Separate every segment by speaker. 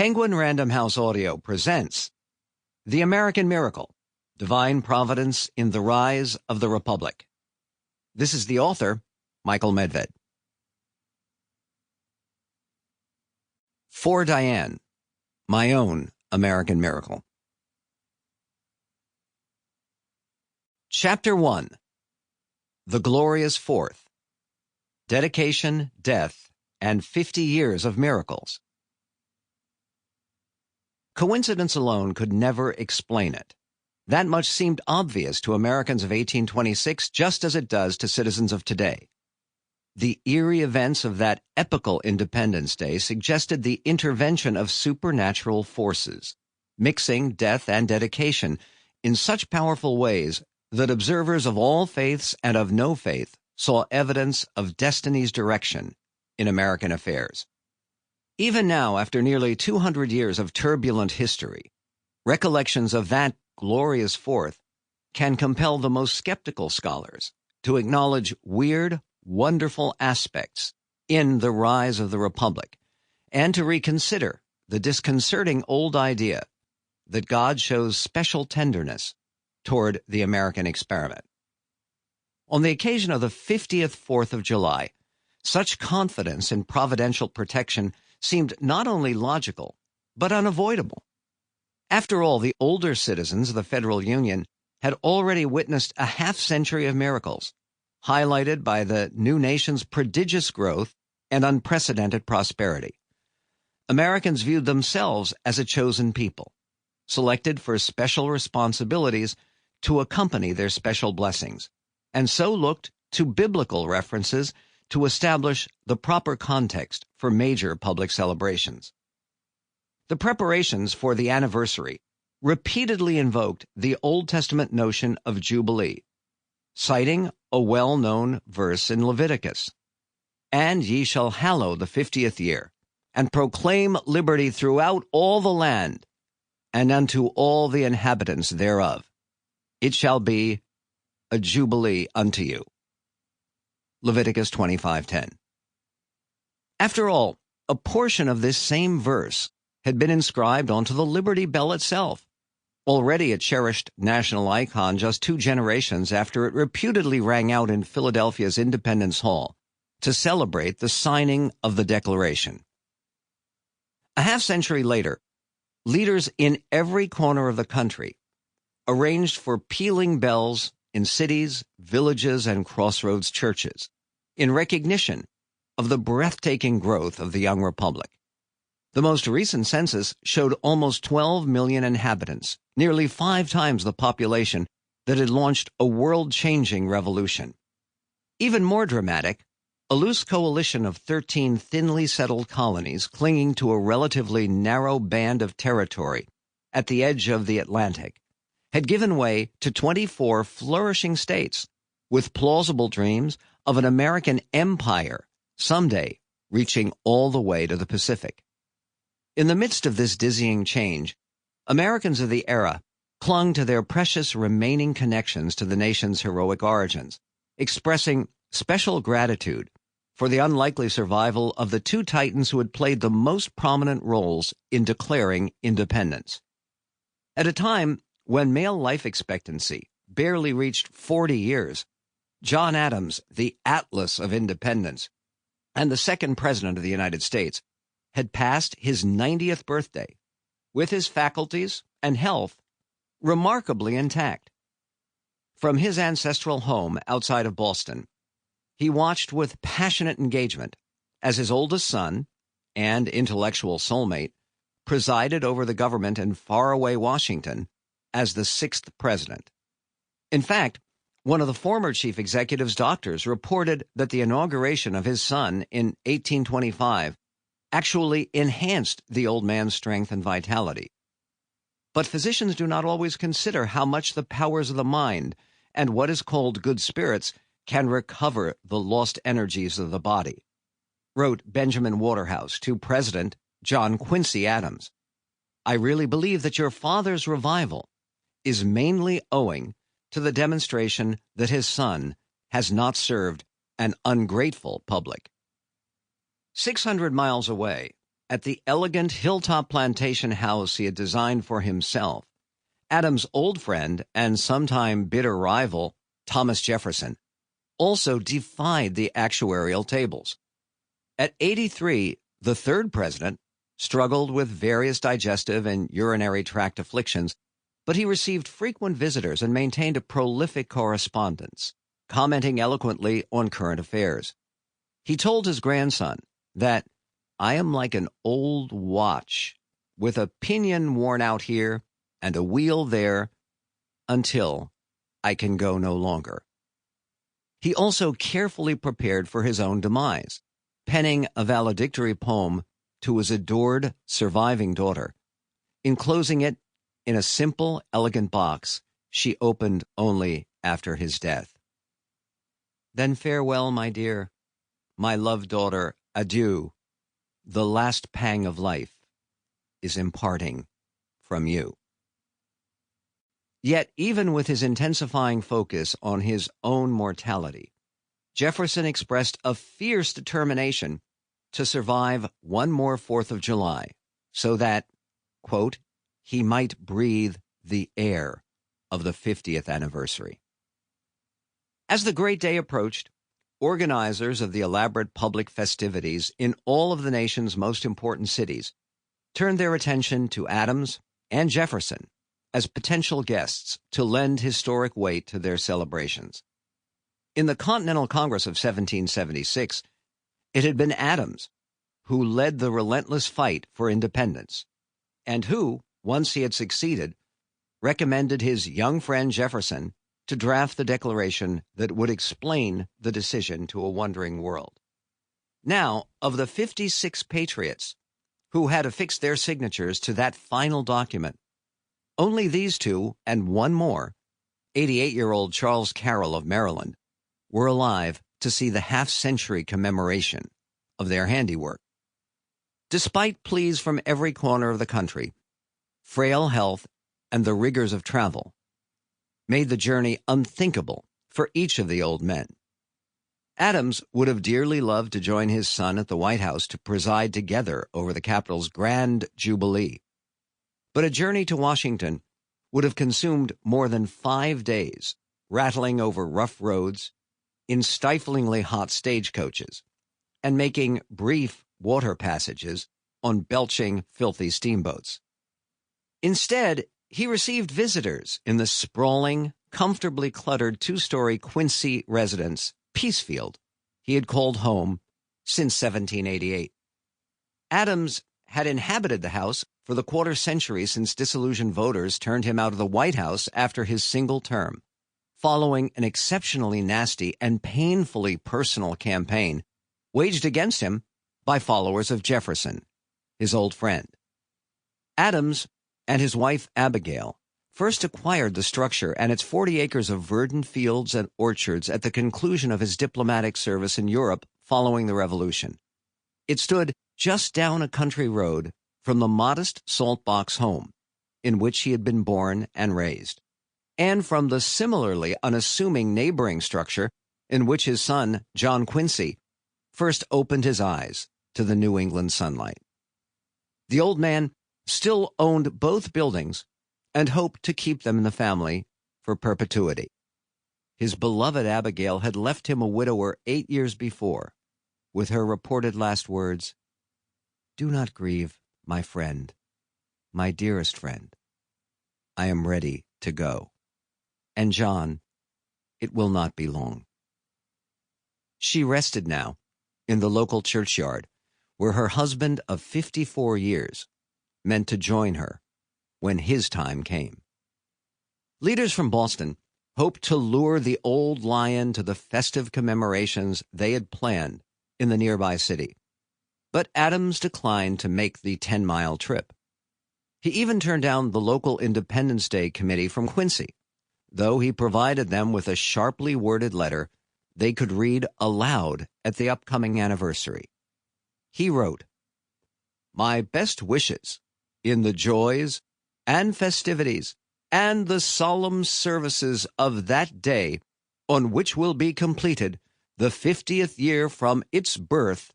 Speaker 1: Penguin Random House Audio presents The American Miracle, Divine Providence in the Rise of the Republic. This is the author, Michael Medved. For Diane, My Own American Miracle. Chapter 1. The Glorious Fourth. Dedication, Death, and 50 Years of Miracles. Coincidence alone could never explain it. That much seemed obvious to Americans of 1826 just as it does to citizens of today. The eerie events of that epical Independence Day suggested the intervention of supernatural forces, mixing death and dedication in such powerful ways that observers of all faiths and of no faith saw evidence of destiny's direction in American affairs. Even now, after nearly 200 years of turbulent history, recollections of that glorious Fourth can compel the most skeptical scholars to acknowledge weird, wonderful aspects in the rise of the Republic, and to reconsider the disconcerting old idea that God shows special tenderness toward the American experiment. On the occasion of the 50th 4th of July, such confidence in providential protection seemed not only logical, but unavoidable. After all, the older citizens of the Federal Union had already witnessed a half-century of miracles, highlighted by the new nation's prodigious growth and unprecedented prosperity. Americans viewed themselves as a chosen people, selected for special responsibilities to accompany their special blessings, and so looked to biblical references to establish the proper context for major public celebrations. The preparations for the anniversary repeatedly invoked the Old Testament notion of Jubilee, citing a well-known verse in Leviticus, "And ye shall hallow the 50th year, and proclaim liberty throughout all the land, and unto all the inhabitants thereof. It shall be a jubilee unto you." Leviticus 25:10. After all, a portion of this same verse had been inscribed onto the Liberty Bell itself, already a cherished national icon just 2 generations after it reputedly rang out in Philadelphia's Independence Hall to celebrate the signing of the Declaration. A half-century later, leaders in every corner of the country arranged for pealing bells in cities, villages, and crossroads churches in recognition of the breathtaking growth of the young republic. The most recent census showed almost 12 million inhabitants, nearly 5 times the population that had launched a world-changing revolution. Even more dramatic, a loose coalition of 13 thinly settled colonies clinging to a relatively narrow band of territory at the edge of the Atlantic had given way to 24 flourishing states with plausible dreams of an American empire someday reaching all the way to the Pacific. In the midst of this dizzying change, Americans of the era clung to their precious remaining connections to the nation's heroic origins, expressing special gratitude for the unlikely survival of the 2 titans who had played the most prominent roles in declaring independence. At a time when male life expectancy barely reached 40 years, John Adams, the Atlas of Independence, and the second President of the United States, had passed his 90th birthday, with his faculties and health remarkably intact. From his ancestral home outside of Boston, he watched with passionate engagement as his oldest son and intellectual soulmate presided over the government in faraway Washington as the 6th president. In fact, one of the former chief executive's doctors reported that the inauguration of his son in 1825 actually enhanced the old man's strength and vitality. But physicians do not always consider how much the powers of the mind and what is called good spirits can recover the lost energies of the body, wrote Benjamin Waterhouse to President John Quincy Adams. "I really believe that your father's revival is mainly owing to the demonstration that his son has not served an ungrateful public." 600 miles away, at the elegant hilltop plantation house he had designed for himself, Adams' old friend and sometime bitter rival, Thomas Jefferson, also defied the actuarial tables. At 83, the third president struggled with various digestive and urinary tract afflictions, but he received frequent visitors and maintained a prolific correspondence, commenting eloquently on current affairs. He told his grandson that, "I am like an old watch, with a pinion worn out here and a wheel there, until I can go no longer." He also carefully prepared for his own demise, penning a valedictory poem to his adored surviving daughter, enclosing it in a simple, elegant box she opened only after his death. "Then farewell, my dear, my loved daughter, adieu. The last pang of life is imparting from you." Yet, even with his intensifying focus on his own mortality, Jefferson expressed a fierce determination to survive one more 4th of July, so that, quote, he might breathe the air of the 50th anniversary. As the great day approached, organizers of the elaborate public festivities in all of the nation's most important cities turned their attention to Adams and Jefferson as potential guests to lend historic weight to their celebrations. In the Continental Congress of 1776, it had been Adams who led the relentless fight for independence, and who, once he had succeeded, recommended his young friend Jefferson to draft the declaration that would explain the decision to a wondering world. Now, of the 56 patriots who had affixed their signatures to that final document, only these two and one more, 88-year-old Charles Carroll of Maryland, were alive to see the half-century commemoration of their handiwork. Despite pleas from every corner of the country, frail health and the rigors of travel made the journey unthinkable for each of the old men. Adams would have dearly loved to join his son at the White House to preside together over the Capitol's grand jubilee. But a journey to Washington would have consumed more than 5 days, rattling over rough roads, in stiflingly hot stagecoaches, and making brief water passages on belching, filthy steamboats. Instead, he received visitors in the sprawling, comfortably cluttered 2-story Quincy residence, Peacefield, he had called home since 1788. Adams had inhabited the house for the quarter-century since disillusioned voters turned him out of the White House after his single term, following an exceptionally nasty and painfully personal campaign waged against him by followers of Jefferson, his old friend. Adams and his wife Abigail first acquired the structure and its 40 acres of verdant fields and orchards at the conclusion of his diplomatic service in Europe following the Revolution. It stood just down a country road from the modest Saltbox home in which he had been born and raised, and from the similarly unassuming neighboring structure in which his son, John Quincy, first opened his eyes to the New England sunlight. The old man still owned both buildings and hoped to keep them in the family for perpetuity. His beloved Abigail had left him a widower 8 years before, with her reported last words, "Do not grieve, my friend, my dearest friend. I am ready to go. And John, it will not be long." She rested now in the local churchyard, where her husband of 54 years meant to join her when his time came. Leaders from Boston hoped to lure the old lion to the festive commemorations they had planned in the nearby city, but Adams declined to make the 10-mile trip. He even turned down the local Independence Day committee from Quincy, though he provided them with a sharply worded letter they could read aloud at the upcoming anniversary. He wrote, "My best wishes in the joys and festivities and the solemn services of that day on which will be completed the 50th year from its birth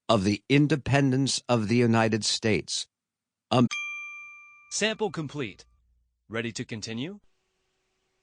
Speaker 1: of the independence of the United States.
Speaker 2: Sample complete. Ready to continue?